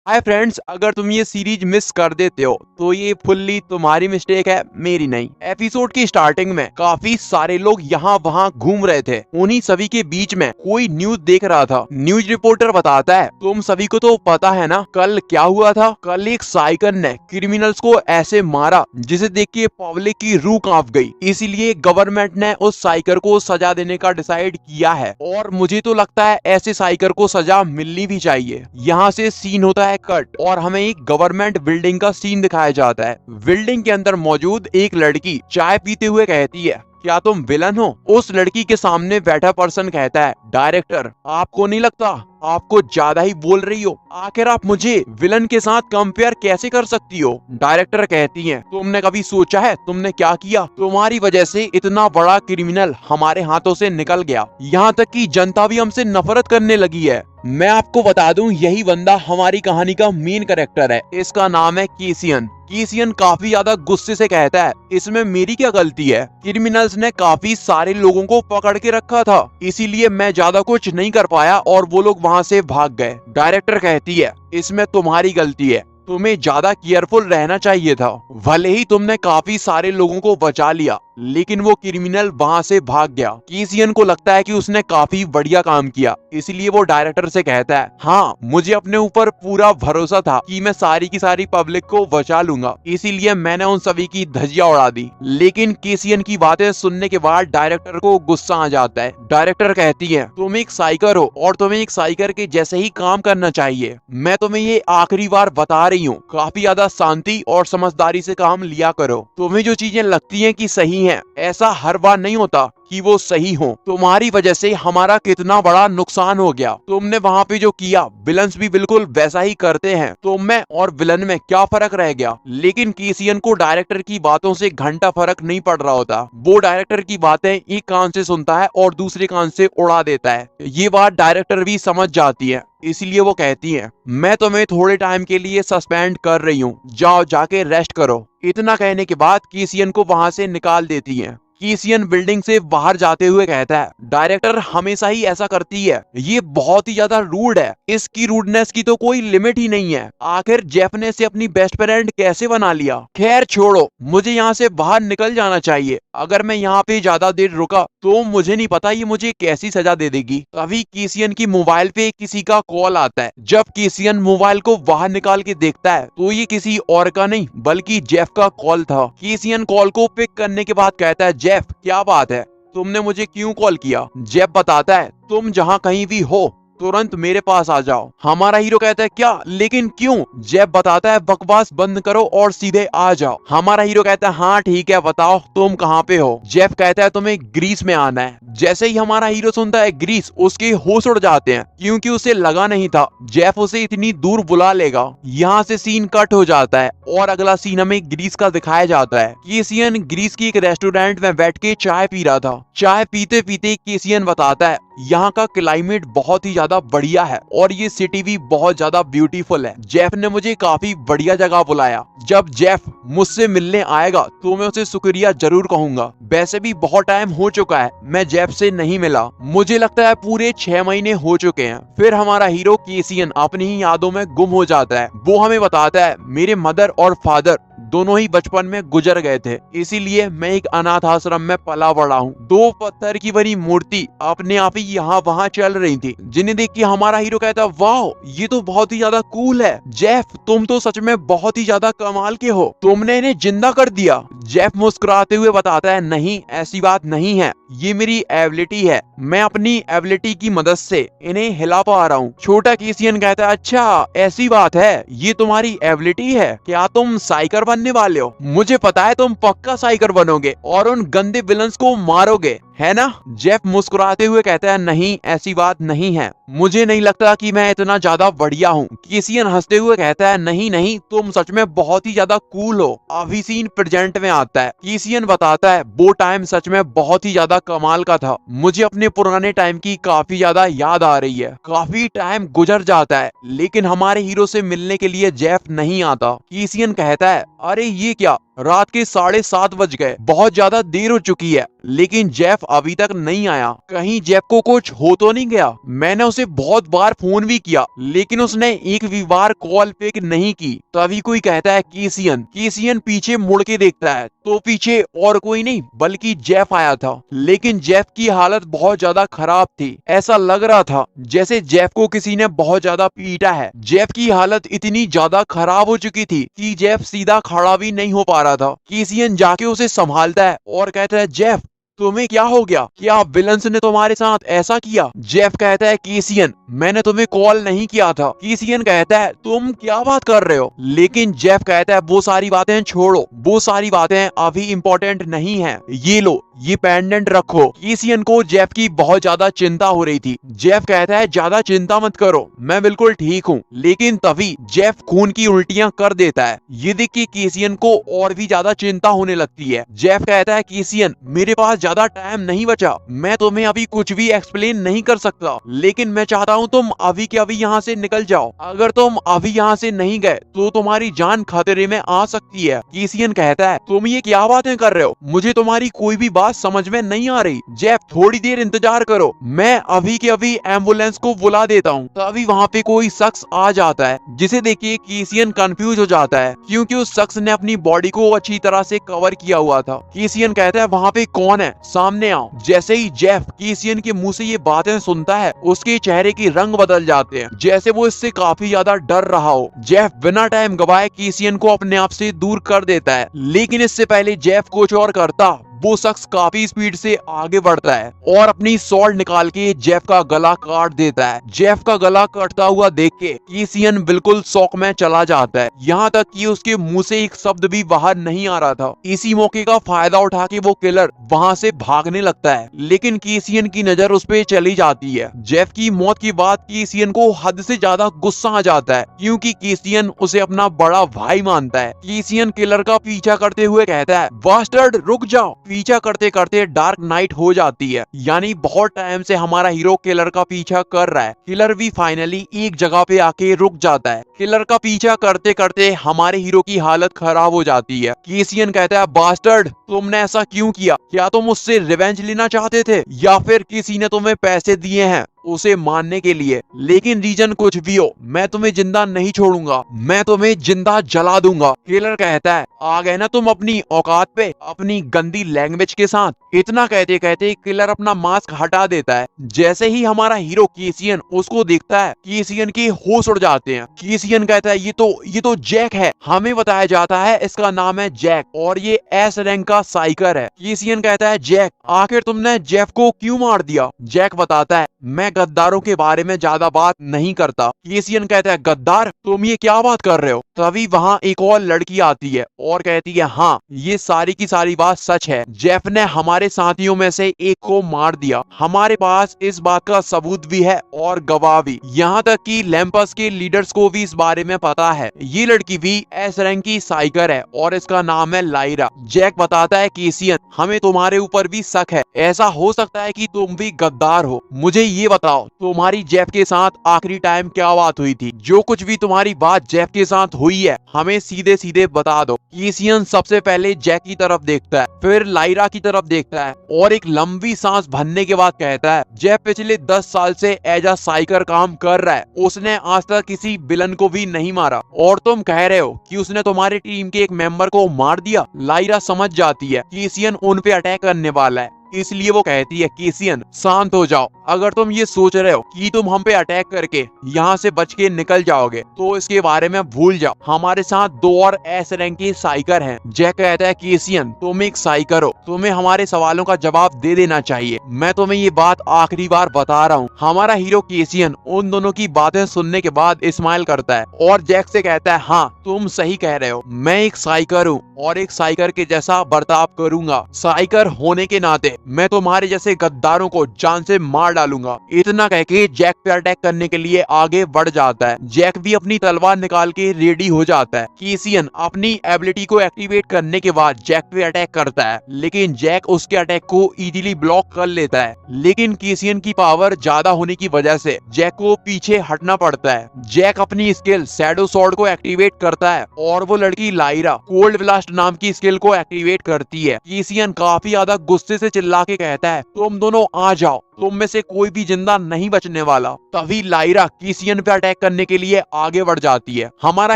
Hi friends, अगर तुम ये सीरीज मिस कर देते हो तो ये फुल्ली तुम्हारी मिस्टेक है, मेरी नहीं। एपिसोड की स्टार्टिंग में काफी सारे लोग यहाँ वहाँ घूम रहे थे। उन्हीं सभी के बीच में कोई न्यूज देख रहा था। न्यूज रिपोर्टर बताता है, तुम सभी को तो पता है ना कल क्या हुआ था। कल एक साइकिल ने क्रिमिनल्स को ऐसे मारा जिसे देख के पब्लिक की रूह कांप गई। इसीलिए गवर्नमेंट ने उस साइकिल को सजा देने का डिसाइड किया है और मुझे तो लगता है ऐसे साइकिल को सजा मिलनी भी चाहिए। यहाँ से सीन होता है कट और हमें एक गवर्नमेंट बिल्डिंग का सीन दिखाया जाता है। बिल्डिंग के अंदर मौजूद एक लड़की चाय पीते हुए कहती है, क्या तुम विलन हो? उस लड़की के सामने बैठा पर्सन कहता है, डायरेक्टर आपको नहीं लगता आपको ज्यादा ही बोल रही हो? आखिर आप मुझे विलन के साथ कंपेयर कैसे कर सकती हो? डायरेक्टर कहती है, तुमने कभी सोचा है तुमने क्या किया? तुम्हारी वजह से इतना बड़ा क्रिमिनल हमारे हाथों से निकल गया। यहाँ तक कि जनता भी हमसे नफरत करने लगी है। मैं आपको बता दूं, यही बंदा हमारी कहानी का मेन कैरेक्टर है। इसका नाम है केसियन। केसियन काफी ज्यादा गुस्से से कहता है, इसमें मेरी क्या गलती है? क्रिमिनल्स ने काफी सारे लोगों को पकड़ के रखा था, इसीलिए मैं ज्यादा कुछ नहीं कर पाया और वो लोग वहाँ से भाग गए। डायरेक्टर कहती है, इसमें तुम्हारी गलती है, तुम्हें ज्यादा केयरफुल रहना चाहिए था। भले ही तुमने काफी सारे लोगों को बचा लिया, लेकिन वो क्रिमिनल वहाँ से भाग गया। केसियन को लगता है कि उसने काफी बढ़िया काम किया, इसलिए वो डायरेक्टर से कहता है, हाँ मुझे अपने ऊपर पूरा भरोसा था कि मैं सारी की सारी पब्लिक को बचा लूंगा, इसीलिए मैंने उन सभी की धज्जियां उड़ा दी। लेकिन केसियन की बातें सुनने के बाद डायरेक्टर को गुस्सा आ जाता है। डायरेक्टर कहती है, तुम एक साइकर हो और तुम्हें एक साइकर के जैसे ही काम करना चाहिए। मैं तुम्हें ये आखिरी बार बता रही हूँ, काफी ज्यादा शांति और समझदारी से काम लिया करो। तुम्हें जो चीजें लगती हैं कि सही हैं, ऐसा हर बार नहीं होता कि वो सही हो। तुम्हारी वजह से हमारा कितना बड़ा नुकसान हो गया। तुमने वहाँ पे जो किया, विलन्स भी बिल्कुल वैसा ही करते हैं। तो मैं और विलन में क्या फर्क रह गया? लेकिन केसियन को डायरेक्टर की बातों से घंटा फर्क नहीं पड़ रहा होता। वो डायरेक्टर की बातें एक कान से सुनता है और दूसरे कान से उड़ा देता है। ये बात डायरेक्टर भी समझ जाती है, इसलिए वो कहती है, मैं तुम्हें थोड़े टाइम के लिए सस्पेंड कर रही हूँ, जाओ जाके रेस्ट करो। इतना कहने के बाद केसियन को वहाँ से निकाल देती है। केसियन बिल्डिंग से बाहर जाते हुए कहता है, डायरेक्टर हमेशा ही ऐसा करती है, ये बहुत ही ज्यादा रूड है। इसकी रूडनेस की तो कोई लिमिट ही नहीं है। आखिर जेफ ने इसे अपनी बेस्ट फ्रेंड कैसे बना लिया? खैर छोड़ो, मुझे यहाँ से बाहर निकल जाना चाहिए। अगर मैं यहाँ पे ज्यादा देर रुका तो मुझे नहीं पता ये मुझे कैसी सजा दे देगी। तभी केसियन की मोबाइल पे किसी का कॉल आता है। जब केसियन मोबाइल को बाहर निकाल के देखता है तो ये किसी और का नहीं बल्कि जेफ का कॉल था। केसियन कॉल को पिक करने के बाद कहता है, जेफ क्या बात है, तुमने मुझे क्यों कॉल किया? जेफ बताता है, तुम जहाँ कहीं भी हो तुरंत मेरे पास आ जाओ। हमारा हीरो कहता है, क्या? लेकिन क्यों? जेफ बताता है, बकवास बंद करो और सीधे आ जाओ। हमारा हीरो कहता है, हाँ ठीक है, बताओ तुम कहाँ पे हो? जेफ कहता है, तुम्हें ग्रीस में आना है। जैसे ही हमारा हीरो सुनता है ग्रीस, उसके होश उड़ जाते हैं, क्योंकि उसे लगा नहीं था जेफ उसे इतनी दूर बुला लेगा। यहाँ से सीन कट हो जाता है और अगला सीन हमें ग्रीस का दिखाया जाता है। केसियन ग्रीस की एक रेस्टोरेंट में बैठ के चाय पी रहा था। चाय पीते पीते केसियन बताता है, यहाँ का क्लाइमेट बहुत ही ज्यादा बढ़िया है और ये सिटी भी बहुत ज्यादा ब्यूटीफुल है। जेफ ने मुझे काफी बढ़िया जगह बुलाया। जब जेफ मुझसे मिलने आएगा तो मैं उसे शुक्रिया जरूर कहूंगा। वैसे भी बहुत टाइम हो चुका है मैं जेफ से नहीं मिला, मुझे लगता है पूरे 6 महीने हो चुके हैं। फिर हमारा हीरो केसियन अपनी ही यादों में गुम हो जाता है। वो हमें बताता है, मेरे मदर और फादर दोनों ही बचपन में गुजर गए थे, इसीलिए मैं एक अनाथ आश्रम में पला बड़ा हूँ। 2 पत्थर की बनी मूर्ति अपने आप ही यहाँ वहाँ चल रही थी, जिन्हें देख के हमारा हीरो कहता, वाह ये तो बहुत ही ज्यादा कूल है। जेफ तुम तो सच में बहुत ही ज्यादा कमाल के हो, तुमने इन्हें जिंदा कर दिया। जेफ मुस्कुराते हुए बताता है, नहीं ऐसी बात नहीं है, ये मेरी एबिलिटी है, मैं अपनी एबिलिटी की मदद से इन्हें हिला पा रहा हूँ। छोटा केसियन कहता है, अच्छा ऐसी बात है, ये तुम्हारी एबिलिटी है? क्या तुम साइकर बनने वाले हो? मुझे पता है तुम पक्का साइकर बनोगे और उन गंदे विलन्स को मारोगे, है ना? जेफ मुस्कुराते हुए कहता है, नहीं ऐसी बात नहीं है, मुझे नहीं लगता कि मैं इतना ज्यादा बढ़िया हूँ। केसियन हंसते हुए कहता है, नहीं नहीं तुम सच में बहुत ही ज्यादा कूल हो। अभी सीन प्रेजेंट में आता है। केसियन बताता है, वो टाइम सच में बहुत ही ज्यादा कमाल का था, मुझे अपने पुराने टाइम की काफी ज्यादा याद आ रही है। काफी टाइम गुजर जाता है लेकिन हमारे हीरो से मिलने के लिए जेफ नहीं आता। केसियन कहता है, अरे ये क्या, रात के 7:30 बज गए, बहुत ज्यादा देर हो चुकी है, लेकिन जेफ अभी तक नहीं आया। कहीं जेफ को कुछ हो तो नहीं गया? मैंने उसे बहुत बार फोन भी किया, लेकिन उसने एक भी बार कॉल पिक नहीं की। तभी कोई कहता है केसियन। केसियन पीछे मुड़ के देखता है तो पीछे और कोई नहीं बल्कि जेफ आया था। लेकिन जेफ की हालत बहुत ज्यादा खराब थी। ऐसा लग रहा था जैसे जेफ को किसी ने बहुत ज्यादा पीटा है। जेफ की हालत इतनी ज्यादा खराब हो चुकी थी कि जेफ सीधा खड़ा भी नहीं हो पा रहा था। केसियन जाके उसे संभालता है और कहता है, जेफ तुम्हें क्या हो गया? क्या विलन्स ने तुम्हारे साथ ऐसा किया? जेफ कहता है, केसियन मैंने तुम्हें कॉल नहीं किया था। केसियन कहता है, तुम क्या बात कर रहे हो? लेकिन जेफ कहता है, वो सारी बातें छोड़ो, वो सारी बातें अभी इम्पोर्टेंट नहीं है। ये लो, ये पेंडेंट रखो। केसियन को जेफ की बहुत ज्यादा चिंता हो रही थी। जेफ कहता है, ज्यादा चिंता मत करो, मैं बिल्कुल ठीक हूँ। लेकिन तभी जेफ खून की उल्टियां कर देता है। ये देख के केसियन को और भी ज्यादा चिंता होने लगती है। जेफ कहता है, केसियन मेरे पास ज्यादा टाइम नहीं बचा, मैं तुम्हें अभी कुछ भी एक्सप्लेन नहीं कर सकता, लेकिन मैं चाहता हूँ तुम अभी के अभी यहाँ से निकल जाओ। अगर तुम अभी यहाँ से नहीं गए तो तुम्हारी जान खतरे में आ सकती है। केसियन कहता है, तुम ये क्या बातें कर रहे हो? मुझे तुम्हारी कोई भी बात समझ में नहीं आ रही। जेफ थोड़ी देर इंतजार करो, मैं अभी के अभी एम्बुलेंस को बुला देता हूँ। तभी वहाँ पे कोई शख्स आ जाता है, जिसे देखिए केसियन कंफ्यूज हो जाता है, क्योंकि उस शख्स ने अपनी बॉडी को अच्छी तरह से कवर किया हुआ था। केसियन कहता है, वहाँ पे कौन है? सामने आओ। जैसे ही जेफ केसियन के मुंह से ये बातें सुनता है, उसके चेहरे के रंग बदल जाते हैं, जैसे वो इससे काफी ज्यादा डर रहा हो। जेफ बिना टाइम गवाए केसियन को अपने आप से दूर कर देता है, लेकिन इससे पहले जेफ कुछ और करता। वो शख्स काफी स्पीड से आगे बढ़ता है और अपनी सॉल्ट निकाल के जेफ का गला काट देता है। जेफ का गला कटता हुआ देख के केसियन बिल्कुल शॉक में चला जाता है, यहाँ तक कि उसके मुंह से एक शब्द भी बाहर नहीं आ रहा था। इसी मौके का फायदा उठा के वो किलर वहाँ से भागने लगता है, लेकिन केसियन की नजर उस पे चली जाती है। जेफ की मौत के बाद केसियन को हद से ज्यादा गुस्सा आ जाता है, क्योंकि केसियन उसे अपना बड़ा भाई मानता है। केसियन किलर का पीछा करते हुए कहता है, बास्टर्ड रुक जाओ। पीछा करते करते डार्क नाइट हो जाती है, यानी बहुत टाइम से हमारा हीरो किलर का पीछा कर रहा है। किलर भी फाइनली एक जगह पे आके रुक जाता है। किलर का पीछा करते करते हमारे हीरो की हालत खराब हो जाती है। केसियन कहता है, बास्टर्ड तुमने ऐसा क्यों किया? क्या तुम उससे रिवेंज लेना चाहते थे, या फिर किसी ने तुम्हें पैसे दिए हैं उसे मारने के लिए? लेकिन रीजन कुछ भी हो, मैं तुम्हें जिंदा नहीं छोड़ूंगा, मैं तुम्हें जिंदा जला दूंगा। किलर कहता है, आ गए ना तुम अपनी औकात पे अपनी गंदी लैंग्वेज के साथ। इतना कहते कहते किलर अपना मास्क हटा देता है। जैसे ही हमारा हीरो केसियन उसको देखता है, केसियन के होश उड़ जाते हैं। केसियन कहता है, ये तो जैक है। हमें बताया जाता है इसका नाम है जैक और ये एस रैंक का साइकर है। केसियन कहता है, जैक आखिर तुमने जेफ को क्यों मार दिया? जैक बताता है, मैं गद्दारों के बारे में ज्यादा बात नहीं करता। केसियन कहता है, गद्दार तुम ये क्या बात कर रहे हो? तभी वहाँ एक और लड़की आती है और कहती है, हाँ ये सारी की सारी बात सच है, जेफ ने हमारे साथियों में से एक को मार दिया। हमारे पास इस बात का सबूत भी है और गवाह भी, यहाँ तक कि लैंपस के लीडर्स को भी इस बारे में पता है। ये लड़की भी एस रैंक की साइकर है और इसका नाम है लाइरा। जैक बताता है, केसियन हमें तुम्हारे ऊपर भी शक है, ऐसा हो सकता है कि तुम भी गद्दार हो। मुझे ये बताओ, तुम्हारी जेफ के साथ आखिरी टाइम क्या बात हुई थी? जो कुछ भी तुम्हारी बात जेफ के साथ हुई है हमें सीधे सीधे बता दो। केसियन सबसे पहले जैक की तरफ देखता है, फिर लाइरा की तरफ देखता है और एक लंबी सांस भरने के बाद कहता है, जेफ पिछले 10 साल से एज अ साइकर काम कर रहा है, उसने आज तक किसी विलन को भी नहीं मारा, और तुम कह रहे हो कि उसने तुम्हारी टीम के एक मेंबर को मार दिया। लाइरा समझ जाती है केसियन उन पे अटैक करने वाला है, इसलिए वो कहती है, केसियन शांत हो जाओ। अगर तुम ये सोच रहे हो कि तुम हम पे अटैक करके यहाँ से बच के निकल जाओगे तो इसके बारे में भूल जाओ, हमारे साथ 2 और एस रैंक के साइकर हैं। जैक कहता है, केसियन तुम एक साइकर हो, तुम्हें हमारे सवालों का जवाब दे देना चाहिए। मैं तुम्हें ये बात आखिरी बार बता रहा हूँ। हमारा हीरो केसियन उन दोनों की बातें सुनने के बाद स्माइल करता है और जैक से कहता है, हाँ तुम सही कह रहे हो, मैं एक साइकर हूँ और एक साइकर के जैसा बर्ताव करूंगा। साइकर होने के नाते मैं तुम्हारे जैसे गद्दारों को जान से मार डालूंगा। इतना कह के जैक पे अटैक करने के लिए आगे बढ़ जाता है। जैक भी अपनी तलवार निकाल के रेडी हो जाता है। केसियन अपनी एबिलिटी एबिलिटी को एक्टिवेट करने के बाद जैक पे अटैक करता है, लेकिन जैक उसके अटैक को इजीली ब्लॉक कर लेता है। लेकिन केसियन की पावर ज्यादा होने की वजह से जैक को पीछे हटना पड़ता है। जैक अपनी स्किल शैडो स्वॉर्ड को एक्टिवेट करता है और वो लड़की लाइरा कोल्ड ब्लास्ट नाम की स्किल को एक्टिवेट करती है। केसियन काफी ज्यादा गुस्से से चिल्ला के कहता है, तुम दोनों आ जाओ, तुम में से कोई भी जिंदा नहीं बचने वाला। तभी लाइरा केसियन पे अटैक करने के लिए आगे बढ़ जाती है। हमारा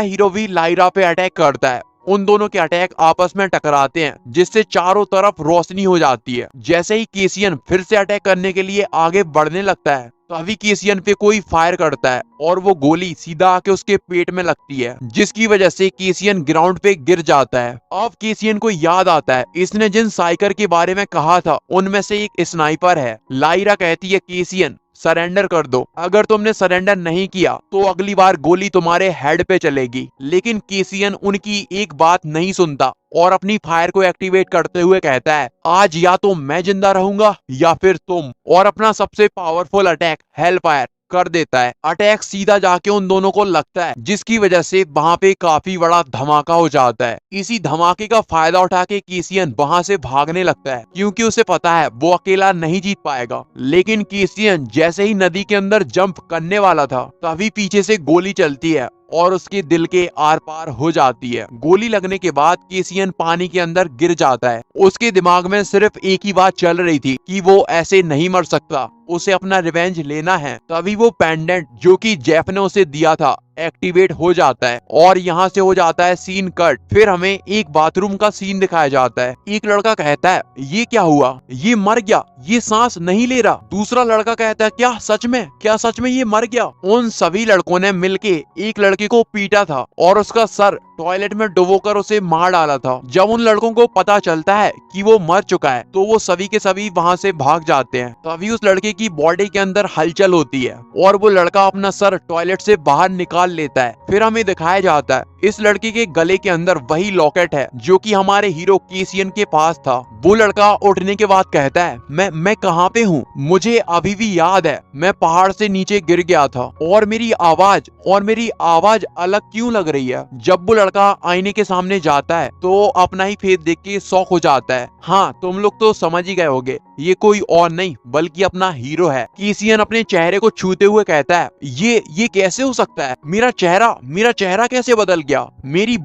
हीरो भी लाइरा पे अटैक करता है। उन दोनों के अटैक आपस में टकराते हैं, जिससे चारों तरफ रोशनी हो जाती है। जैसे ही केसियन फिर से अटैक करने के लिए आगे बढ़ने लगता है, तभी केसियन पे कोई फायर करता है और वो गोली सीधा आके उसके पेट में लगती है, जिसकी वजह से केसियन ग्राउंड पे गिर जाता है। अब केसियन को याद आता है इसने जिन साइकर के बारे में कहा था उनमें से एक स्नाइपर है। लाइरा कहती है, केसियन सरेंडर कर दो, अगर तुमने सरेंडर नहीं किया तो अगली बार गोली तुम्हारे हेड पे चलेगी। लेकिन केसियन उनकी एक बात नहीं सुनता और अपनी फायर को एक्टिवेट करते हुए कहता है, आज या तो मैं जिंदा रहूंगा या फिर तुम, और अपना सबसे पावरफुल अटैक हेल फायर कर देता है। अटैक सीधा जाके उन दोनों को लगता है, जिसकी वजह से वहां पे काफी बड़ा धमाका हो जाता है। इसी धमाके का फायदा उठा के केसियन वहां से भागने लगता है, क्योंकि उसे पता है वो अकेला नहीं जीत पाएगा। लेकिन केसियन जैसे ही नदी के अंदर जंप करने वाला था, तभी पीछे से गोली चलती है और उसके दिल के आर पार हो जाती है। गोली लगने के बाद केसियन पानी के अंदर गिर जाता है। उसके दिमाग में सिर्फ एक ही बात चल रही थी कि वो ऐसे नहीं मर सकता, उसे अपना रिवेंज लेना है। तभी वो पेंडेंट जो कि जेफ ने उसे दिया था एक्टिवेट हो जाता है और यहाँ से हो जाता है सीन कट। फिर हमें एक बाथरूम का सीन दिखाया जाता है। एक लड़का कहता है, ये क्या हुआ, ये मर गया, ये सांस नहीं ले रहा। दूसरा लड़का कहता है, क्या सच में, क्या सच में ये मर गया। उन सभी लड़कों ने मिलके एक लड़के को पीटा था और उसका सर टॉयलेट में डुबोकर उसे मार डाला था। जब उन लड़कों को पता चलता है कि वो मर चुका है, तो वो सभी के सभी वहाँ से भाग जाते हैं। तभी उस लड़के की बॉडी के अंदर हलचल होती है और वो लड़का अपना सर टॉयलेट से बाहर निकाल लेता है। फिर हमें दिखाया जाता है इस लड़के के गले के अंदर वही लॉकेट है जो कि हमारे हीरो केसियन के पास था। वो लड़का उठने के बाद कहता है, मैं कहाँ पे हूँ, मुझे अभी भी याद है मैं पहाड़ से नीचे गिर गया था और मेरी आवाज अलग क्यों लग रही है। जब वो लड़का आईने के सामने जाता है तो अपना ही फेस देख के शॉक हो जाता है। हाँ, तुम लोग तो समझ ही गए होगे, ये कोई और नहीं बल्कि अपना हीरो है। केसियन अपने चेहरे को छूते हुए कहता है, ये कैसे हो सकता है, मेरा चेहरा कैसे बदल गया, मेरी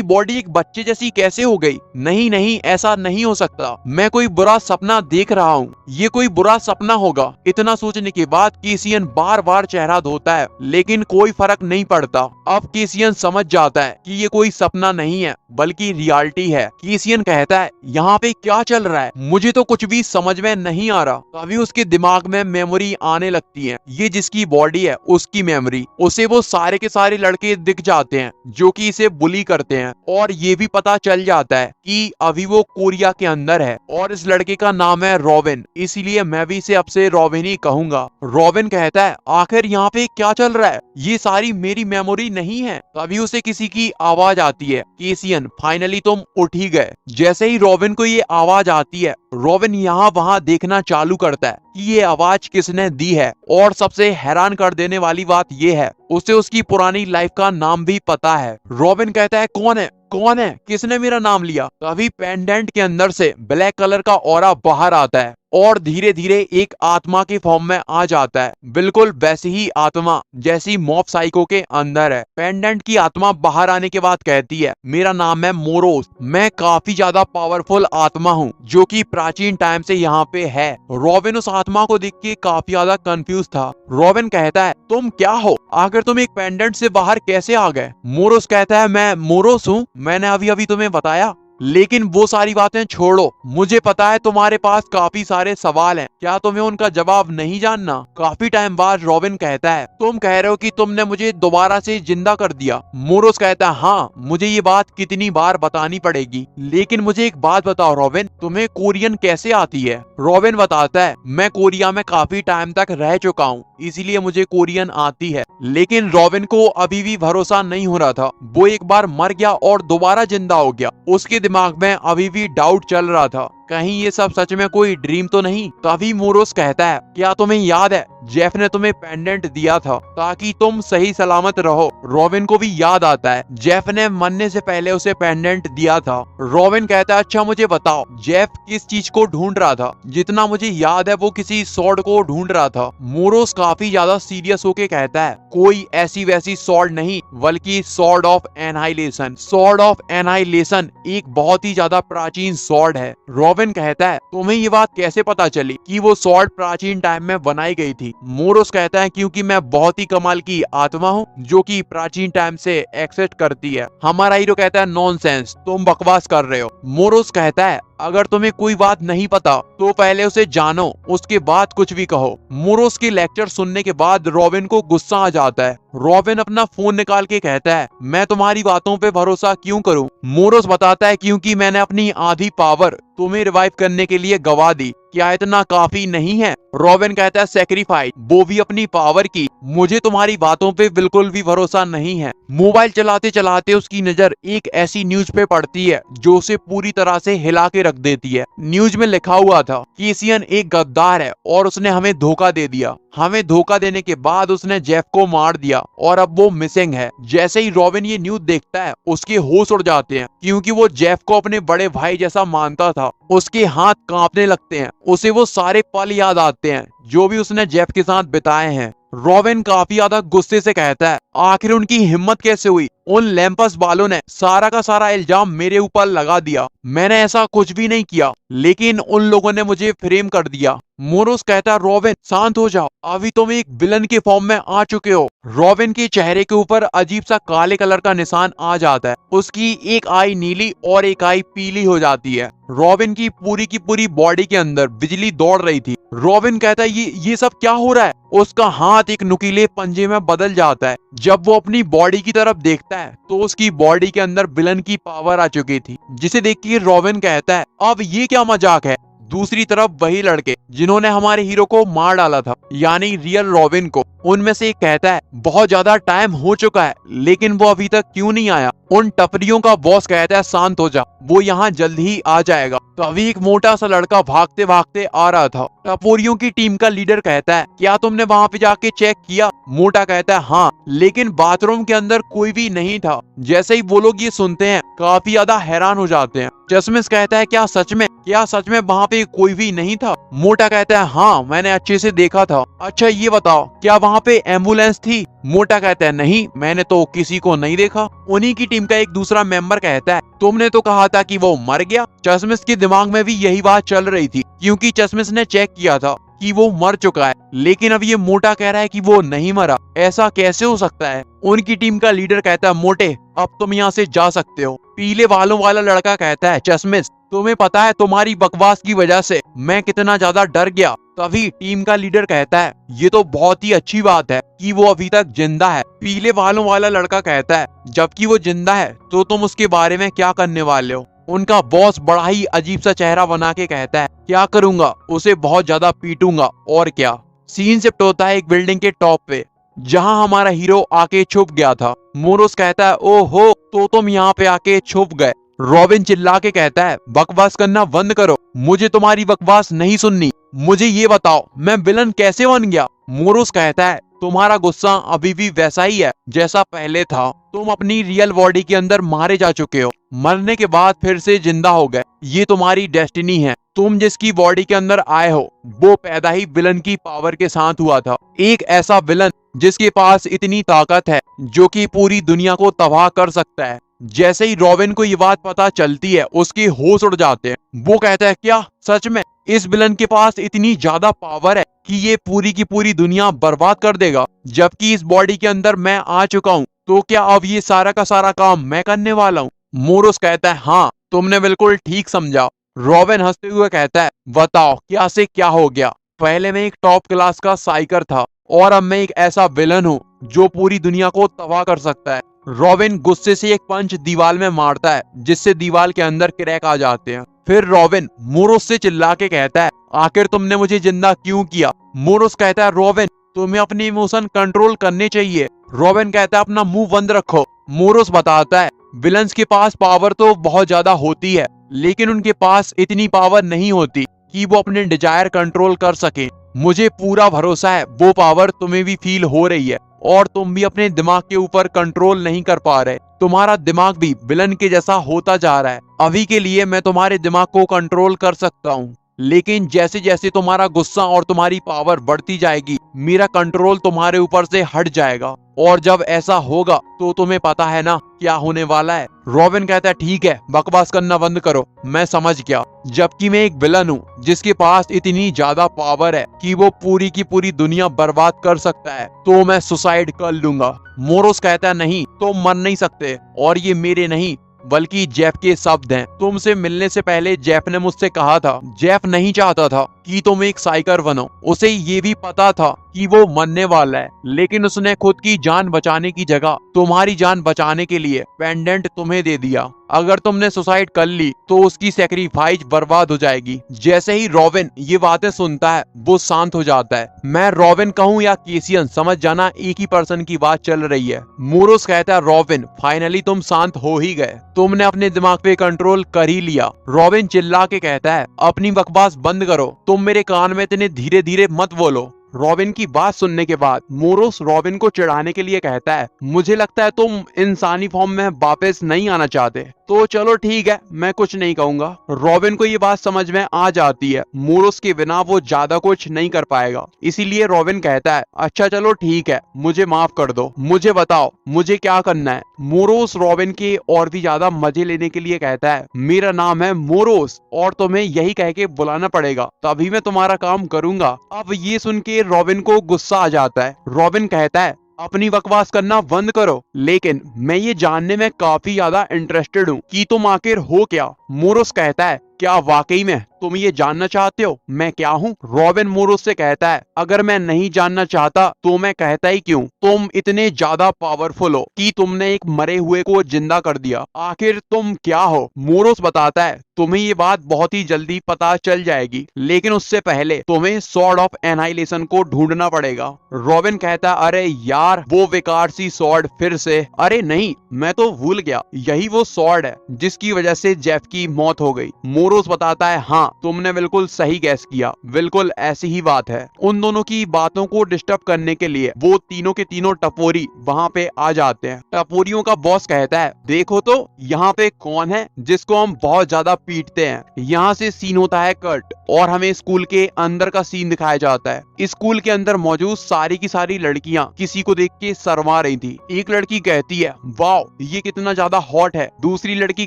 बॉडी एक बच्चे जैसी कैसे हो गई। नहीं, ऐसा नहीं हो सकता, मैं कोई बुरा सपना देख रहा हूँ, ये कोई बुरा सपना होगा। इतना सोचने के बाद केसियन बार बार चेहरा धोता है, लेकिन कोई फर्क नहीं पड़ता। अब केसियन समझ जाता है कि ये कोई सपना नहीं है बल्कि रियलिटी है। केसियन कहता है, यहाँ पे क्या चल रहा है, मुझे तो कुछ भी समझ में नहीं आ रहा। तभी उसके दिमाग में मेमोरी आने लगती है। ये जिसकी बॉडी है उसकी मेमोरी, उसे वो सारे के सारे लड़के दिख जाते हैं जो कि इसे बुली करते हैं, और ये भी पता चल जाता है कि अभी वो कोरिया के अंदर है और इस लड़के का नाम है रॉबिन, इसीलिए मैं भी इसे अब से रॉबिन ही कहूंगा। रॉबिन कहता है, आखिर यहाँ पे क्या चल रहा है, ये सारी मेरी मेमोरी नहीं है। तभी उसे किसी की आवाज आती है, केसियन फाइनली तुम उठ ही गए। जैसे ही रॉबिन को ये आवाज आती है, रॉबिन यहाँ वहाँ देखना चालू करता है कि ये आवाज किसने दी है, और सबसे हैरान कर देने वाली बात ये है, उसे उसकी पुरानी लाइफ का नाम भी पता है। रॉबिन कहता है, कौन है, किसने मेरा नाम लिया। तभी पेंडेंट के अंदर से ब्लैक कलर का ऑरा बाहर आता है और धीरे धीरे एक आत्मा के फॉर्म में आ जाता है, बिल्कुल वैसी ही आत्मा जैसी मॉब साइको के अंदर है। पेंडेंट की आत्मा बाहर आने के बाद कहती है, मेरा नाम है मोरोस, मैं काफी ज्यादा पावरफुल आत्मा हूँ जो कि प्राचीन टाइम से यहाँ पे है। रॉबिन उस आत्मा को देख के काफी ज्यादा कंफ्यूज था। रॉबिन कहता है, तुम क्या हो, आखिर तुम एक पेंडेंट से बाहर कैसे आ गए। मोरोस कहता है, मैं मोरोस हूँ, मैंने अभी तुम्हें बताया, लेकिन वो सारी बातें छोड़ो, मुझे पता है तुम्हारे पास काफी सारे सवाल हैं, क्या तुम्हें उनका जवाब नहीं जानना। काफी टाइम बाद रॉबिन कहता है, तुम कह रहे हो कि तुमने मुझे दोबारा से जिंदा कर दिया। मोरोस कहता है, हाँ, मुझे ये बात कितनी बार बतानी पड़ेगी, लेकिन मुझे एक बात बताओ रॉबिन, तुम्हें कोरियन कैसे आती है। रॉबिन बताता है, मैं कोरिया में काफी टाइम तक रह चुका हूँ, इसीलिए मुझे कोरियन आती है। लेकिन रॉबिन को अभी भी भरोसा नहीं हो रहा था, वो एक बार मर गया और दोबारा जिंदा हो गया, उसके दिमाग में अभी भी डाउट चल रहा था। कहीं ये सब सच में कोई ड्रीम तो नहीं। तभी मोरोस कहता है, क्या तुम्हें याद है जेफ ने तुम्हें पेंडेंट दिया था ताकि तुम सही सलामत रहो। रॉबिन को भी याद आता है जेफ ने मरने से पहले उसे पेंडेंट दिया था। रॉबिन कहता है, अच्छा मुझे बताओ जेफ किस चीज को ढूंढ रहा था। जितना मुझे याद है वो किसी सॉर्ड को ढूंढ रहा था। मोरोस काफी ज्यादा सीरियस होके कहता है, कोई ऐसी वैसी सॉर्ड नहीं बल्कि sword of annihilation. Sword of annihilation एक बहुत ही ज्यादा प्राचीन सॉर्ड है। रॉबिन कहता है, तुम्हें ये बात कैसे पता चली कि वो सॉर्ड प्राचीन टाइम में बनाई गई थी। मोरोस कहता है, क्योंकि मैं बहुत ही कमाल की आत्मा हूँ जो कि प्राचीन टाइम से एक्सेप्ट करती है। हमारा हीरो कहता है, नॉनसेंस, तुम बकवास कर रहे हो। मोरोस कहता है, अगर तुम्हें कोई बात नहीं पता तो पहले उसे जानो, उसके बाद कुछ भी कहो। मोरोस के लेक्चर सुनने के बाद रॉबिन को गुस्सा आ जाता है। रॉबिन अपना फोन निकाल के कहता है, मैं तुम्हारी बातों पे भरोसा क्यों करूं? मोरोस बताता है, क्योंकि मैंने अपनी आधी पावर तुम्हें रिवाइव करने के लिए गवा दी। क्या इतना काफी नहीं है? रॉबिन कहता है, सैक्रिफाइस, वो भी अपनी पावर की। मुझे तुम्हारी बातों पे बिल्कुल भी भरोसा नहीं है। मोबाइल चलाते चलाते उसकी नजर एक ऐसी न्यूज पे पड़ती है जो उसे पूरी तरह से हिला के रख देती है। न्यूज में लिखा हुआ था, केसियन एक गद्दार है और उसने हमें धोखा दे दिया। हमें धोखा देने के बाद उसने जेफ को मार दिया और अब वो मिसिंग है। जैसे ही रॉबिन ये न्यूज देखता है उसके होश उड़ जाते हैं, क्योंकि वो जेफ को अपने बड़े भाई जैसा मानता था। उसके हाथ कांपने लगते हैं। उसे वो सारे पल याद आते हैं जो भी उसने जेफ के साथ बिताए हैं। रॉबिन काफी ज्यादा गुस्से से कहता है, आखिर उनकी हिम्मत कैसे हुई? उन लैंपस वालों ने सारा का सारा इल्जाम मेरे ऊपर लगा दिया। मैंने ऐसा कुछ भी नहीं किया, लेकिन उन लोगों ने मुझे फ्रेम कर दिया। मोरोस कहता है, रॉबिन शांत हो जाओ, अभी तुम एक विलन के फॉर्म में आ चुके हो। रॉबिन के चेहरे के ऊपर अजीब सा काले कलर का निशान आ जाता है। उसकी एक आई नीली और एक आई पीली हो जाती है। रॉबिन की पूरी बॉडी के अंदर बिजली दौड़ रही थी। रॉबिन कहता है, ये सब क्या हो रहा है? उसका हाथ एक नुकीले पंजे में बदल जाता है। जब वो अपनी बॉडी की तरफ देखता है तो उसकी बॉडी के अंदर विलन की पावर आ चुकी थी, जिसे देख के रॉबिन कहता है, अब ये क्या मजाक है? दूसरी तरफ वही लड़के जिन्होंने हमारे हीरो को मार डाला था, यानी रियल रॉबिन को, उनमें से एक कहता है, बहुत ज्यादा टाइम हो चुका है लेकिन वो अभी तक क्यों नहीं आया? उन टपरियों का बॉस कहता है, शांत हो जा, वो यहाँ जल्द ही आ जाएगा। तभी एक मोटा सा लड़का भागते भागते आ रहा था। टपोरियों की टीम का लीडर कहता है, क्या तुमने वहाँ पे जाके चेक किया? मोटा कहता है, हाँ, लेकिन बाथरूम के अंदर कोई भी नहीं था। जैसे ही वो लोग ये सुनते हैं काफी ज्यादा हैरान हो जाते हैं। चश्मिश कहता है, क्या सच में वहाँ पे कोई भी नहीं था? मोटा कहता है, हाँ, मैंने अच्छे से देखा था। अच्छा ये बताओ, क्या वहाँ पे एम्बुलेंस थी? मोटा कहता है, नहीं, मैंने तो किसी को नहीं देखा। उन्हीं की टीम का एक दूसरा मेंबर कहता है, तुमने तो कहा था कि वो मर गया। चश्मिश के दिमाग में भी यही बात चल रही थी, क्योंकि चश्मिश ने चेक किया था कि वो मर चुका है, लेकिन अब ये मोटा कह रहा है कि वो नहीं मरा। ऐसा कैसे हो सकता है? उनकी टीम का लीडर कहता है, मोटे, अब तुम यहाँ से जा सकते हो। पीले बालों वाला लड़का कहता है, चश्मिश, तुम्हें पता है तुम्हारी बकवास की वजह से मैं कितना ज्यादा डर गया। तभी टीम का लीडर कहता है, ये तो बहुत ही अच्छी बात है कि वो अभी तक जिंदा है। पीले बालों वाला लड़का कहता है, जबकि वो जिंदा है तो तुम उसके बारे में क्या करने वाले हो? उनका बॉस बड़ा ही अजीब सा चेहरा बना के कहता है, क्या करूंगा, उसे बहुत ज्यादा पीटूंगा और क्या। सीन शिफ्ट होता है एक बिल्डिंग के टॉप पे, जहां हमारा हीरो आके छुप गया था। मोरोस कहता है, ओहो, तो तुम यहाँ पे आके छुप गए। रॉबिन चिल्ला के कहता है, बकवास करना बंद करो, मुझे तुम्हारी बकवास नहीं सुननी। मुझे ये बताओ, मैं विलन कैसे बन गया? मोरोस कहता है, तुम्हारा गुस्सा अभी भी वैसा ही है जैसा पहले था। तुम अपनी रियल बॉडी के अंदर मारे जा चुके हो, मरने के बाद फिर से जिंदा हो गए। ये तुम्हारी डेस्टिनी है। तुम जिसकी बॉडी के अंदर आए हो वो पैदा ही विलन की पावर के साथ हुआ था। एक ऐसा विलन जिसके पास इतनी ताकत है जो कि पूरी दुनिया को तबाह कर सकता है। जैसे ही रॉबिन को ये बात पता चलती है उसके होश उड़ जाते हैं। वो कहता है, क्या सच में इस विलन के पास इतनी ज्यादा पावर है कि ये पूरी की पूरी दुनिया बर्बाद कर देगा? जबकि इस बॉडी के अंदर मैं आ चुका हूँ, तो क्या अब ये सारा का सारा काम मैं करने वाला हूँ? मोरोस कहता है, हाँ, तुमने बिल्कुल ठीक समझा। रॉबिन हंसते हुए कहता है, बताओ क्या से क्या हो गया? पहले मैं एक टॉप क्लास का साइकर था और अब मैं एक ऐसा विलन हूँ जो पूरी दुनिया को तबाह कर सकता है। रॉबिन गुस्से से एक पंच दीवार में मारता है, जिससे दीवार के अंदर क्रैक आ जाते हैं। फिर रॉबिन मोरोस से चिल्ला के कहता है, आखिर तुमने मुझे जिंदा क्यों किया? मोरोस कहता है, रॉबिन, तुम्हें अपने इमोशन कंट्रोल करने चाहिए। रॉबिन कहता है, अपना मुंह बंद रखो। मोरोस बताता है, विलन्स के पास पावर तो बहुत ज्यादा होती है, लेकिन उनके पास इतनी पावर नहीं होती कि वो अपने डिजायर कंट्रोल कर सके। मुझे पूरा भरोसा है वो पावर तुम्हें भी फील हो रही है और तुम भी अपने दिमाग के ऊपर कंट्रोल नहीं कर पा रहे। तुम्हारा दिमाग भी विलन के जैसा होता जा रहा है। अभी के लिए मैं तुम्हारे दिमाग को कंट्रोल कर सकता हूँ, लेकिन जैसे जैसे तुम्हारा गुस्सा और तुम्हारी पावर बढ़ती जाएगी, मेरा कंट्रोल तुम्हारे ऊपर से हट जाएगा। और जब ऐसा होगा तो तुम्हें पता है ना क्या होने वाला है। रॉबिन कहता है ठीक है, बकवास करना बंद करो, मैं समझ गया। जबकि मैं एक विलन हूँ जिसके पास इतनी ज्यादा पावर है कि वो पूरी की पूरी दुनिया बर्बाद कर सकता है, तो मैं सुसाइड कर लूंगा। मोरोस कहता है नहीं, तुम मर नहीं सकते, और ये मेरे नहीं बल्कि जेफ के शब्द हैं। तुमसे मिलने से पहले जेफ ने मुझसे कहा था, जेफ नहीं चाहता था कि तुम एक साइकर बनो। उसे ये भी पता था कि वो मरने वाला है, लेकिन उसने खुद की जान बचाने की जगह तुम्हारी जान बचाने के लिए पेंडेंट तुम्हें दे दिया। अगर तुमने सुसाइड कर ली तो उसकी सेक्रीफाइस बर्बाद हो जाएगी। जैसे ही रॉबिन ये बातें सुनता है वो शांत हो जाता है। मैं रॉबिन कहूँ या केसियन, समझ जाना एक ही पर्सन की बात चल रही है। मोरोस कहता है रॉबिन फाइनली तुम शांत हो ही गए, तुमने अपने दिमाग पे कंट्रोल कर ही लिया। रॉबिन चिल्ला के कहता है अपनी बकवास बंद करो, तुम मेरे कान में इतने धीरे धीरे मत बोलो। रॉबिन की बात सुनने के बाद मोरोस रॉबिन को चिढ़ाने के लिए कहता है मुझे लगता है तुम इंसानी फॉर्म में वापस नहीं आना चाहते, तो चलो ठीक है, मैं कुछ नहीं कहूंगा। रॉबिन को ये बात समझ में आ जाती है, मोरोस के बिना वो ज्यादा कुछ नहीं कर पाएगा। इसीलिए रॉबिन कहता है अच्छा चलो ठीक है, मुझे माफ कर दो, मुझे बताओ मुझे क्या करना है। मोरोस रॉबिन के और भी ज्यादा मजे लेने के लिए कहता है मेरा नाम है मोरोस और तुम्हें यही कह के बुलाना पड़ेगा, तभी मैं तुम्हारा काम करूंगा। अब ये सुन के रॉबिन को गुस्सा आ जाता है। रॉबिन कहता है अपनी बकवास करना बंद करो, लेकिन मैं ये जानने में काफी ज्यादा इंटरेस्टेड हूँ कि तुम आखिर हो क्या। मोरोस कहता है क्या वाकई में तुम ये जानना चाहते हो मैं क्या हूँ। रॉबिन मोरोस से कहता है अगर मैं नहीं जानना चाहता तो मैं कहता ही क्यों, तुम इतने ज्यादा पावरफुल हो कि तुमने एक मरे हुए को जिंदा कर दिया, आखिर तुम क्या हो। मोरोस बताता है तुम्हें ये बात बहुत ही जल्दी पता चल जाएगी, लेकिन उससे पहले तुम्हें सॉर्ड ऑफ एनाइलेशन को ढूंढना पड़ेगा। रॉबिन कहता अरे यार वो बेकार सी सॉर्ड फिर से, अरे नहीं मैं तो भूल गया, यही वो सॉर्ड है जिसकी वजह से जेफ की मौत हो गई। मोरोस बताता है हाँ तुमने बिल्कुल सही गैस किया, बिल्कुल ऐसी ही बात है। उन दोनों की बातों को डिस्टर्ब करने के लिए वो तीनों के तीनों टपोरी वहाँ पे आ जाते हैं। टपोरियों का बॉस कहता है देखो तो यहाँ पे कौन है जिसको हम बहुत ज्यादा पीटते हैं। यहाँ से सीन होता है कट और हमें स्कूल के अंदर का सीन दिखाया जाता है। स्कूल के अंदर मौजूद सारी की सारी लड़कियां किसी को देख के शर्मा रही थी। एक लड़की कहती है वाओ ये कितना ज्यादा हॉट है, दूसरी लड़की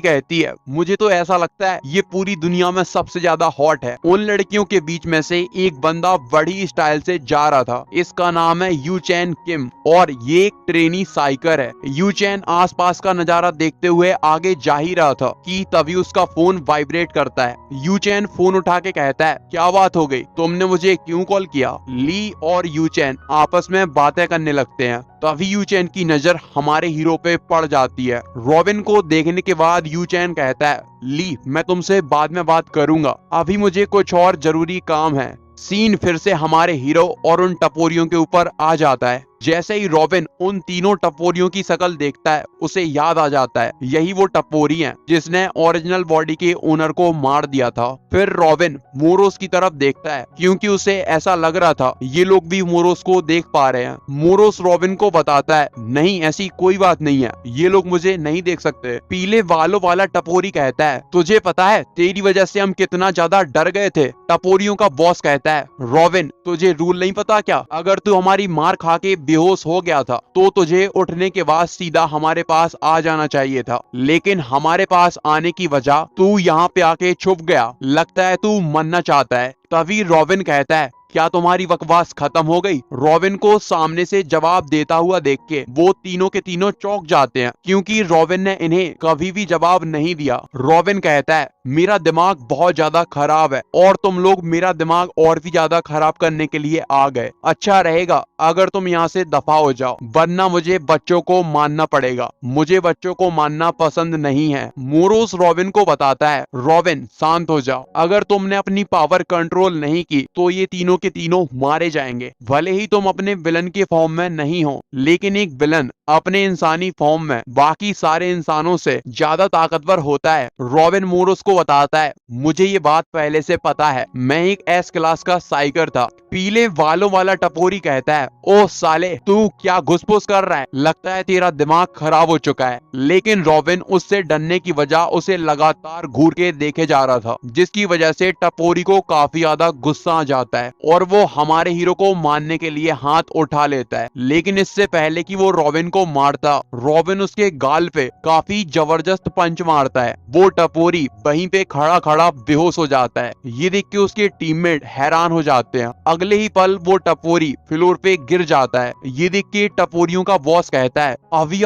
कहती है मुझे तो ऐसा लगता है ये पूरी दुनिया में सबसे ज्यादा हॉट है। उन लड़कियों के बीच में से एक बंदा बड़ी स्टाइल से जा रहा था, इसका नाम है यू चैन किम और ये एक ट्रेनी साइकर है। यू चैन आसपास का नजारा देखते हुए आगे जा ही रहा था कि तभी उसका फोन वाइब्रेट करता है। यू चैन फोन उठा के कहता है क्या बात हो गई, तुमने मुझे क्यों कॉल किया। ली और यू चैन आपस में बातें करने लगते हैं, तभी यू चैन की नजर हमारे हीरो पे पड़ जाती है। रॉबिन को देखने के बाद यू चैन कहता है ली मैं तुमसे बाद में बात करूंगा, अभी मुझे कुछ और जरूरी काम है। सीन फिर से हमारे हीरो और उन टपोरियों के ऊपर आ जाता है। जैसे ही रॉबिन उन तीनों टपोरियों की शक्ल देखता है उसे याद आ जाता है यही वो टपोरी हैं जिसने ओरिजिनल बॉडी के ओनर को मार दिया था। फिर रॉबिन मोरोस की तरफ देखता है क्योंकि उसे ऐसा लग रहा था ये लोग भी मोरोस को देख पा रहे हैं। मोरोस रॉबिन को बताता है नहीं ऐसी कोई बात नहीं है, ये लोग मुझे नहीं देख सकते। पीले बालों वाला टपोरी कहता है तुझे पता है तेरी वजह से हम कितना ज्यादा डर गए थे। टपोरियों का बॉस कहता है रॉबिन तुझे रूल नहीं पता क्या, अगर तू हमारी मार खा के बेहोश हो गया था तो तुझे उठने के बाद सीधा हमारे पास आ जाना चाहिए था, लेकिन हमारे पास आने की वजह तू यहाँ पे आके छुप गया, लगता है तू मरना चाहता है। तभी रॉबिन कहता है क्या तुम्हारी बकवास खत्म हो गई। रॉबिन को सामने से जवाब देता हुआ देख के वो तीनों के तीनों चौंक जाते हैं क्योंकि रॉबिन ने इन्हें कभी भी जवाब नहीं दिया। रॉबिन कहता है मेरा दिमाग बहुत ज्यादा खराब है और तुम लोग मेरा दिमाग और भी ज्यादा खराब करने के लिए आ गए, अच्छा रहेगा अगर तुम यहाँ से दफा हो जाओ वरना मुझे बच्चों को मानना पड़ेगा, मुझे बच्चों को मानना पसंद नहीं है। मोरोस रॉबिन को बताता है रॉबिन शांत हो जाओ, अगर तुमने अपनी पावर कंट्रोल नहीं की तो ये तीनों के तीनों मारे जाएंगे। भले ही तुम अपने विलन के फॉर्म में नहीं हो, लेकिन एक विलन अपने इंसानी फॉर्म में बाकी सारे इंसानों से ज्यादा ताकतवर होता है। रॉबिन मोरोस को बताता है, मुझे ये बात पहले से पता है, मैं एक एस क्लास का साइकर था। पीले बालों वाला टपोरी कहता है, ओ साले तू क्या घुसपुस कर रहा है, लगता है तेरा दिमाग खराब हो चुका है। लेकिन रॉबिन उससे डरने की वजह उसे लगातार घूर के देखे जा रहा था, जिसकी वजह से टपोरी को काफी ज्यादा गुस्सा आ जाता है और वो हमारे हीरो को मारने के लिए हाथ उठा लेता है। लेकिन इससे पहले कि वो रॉबिन को मारता, रॉबिन उसके गाल पे काफी जबरदस्त पंच मारता है। वो टपोरी वहीं पे खड़ा खड़ा बेहोश हो जाता है। ये देख के उसके टीममेट हैरान हो जाते हैं। अगले ही पल वो टपोरी फ्लोर पे गिर जाता है। ये देख के टपोरियों का बॉस कहता है, अभी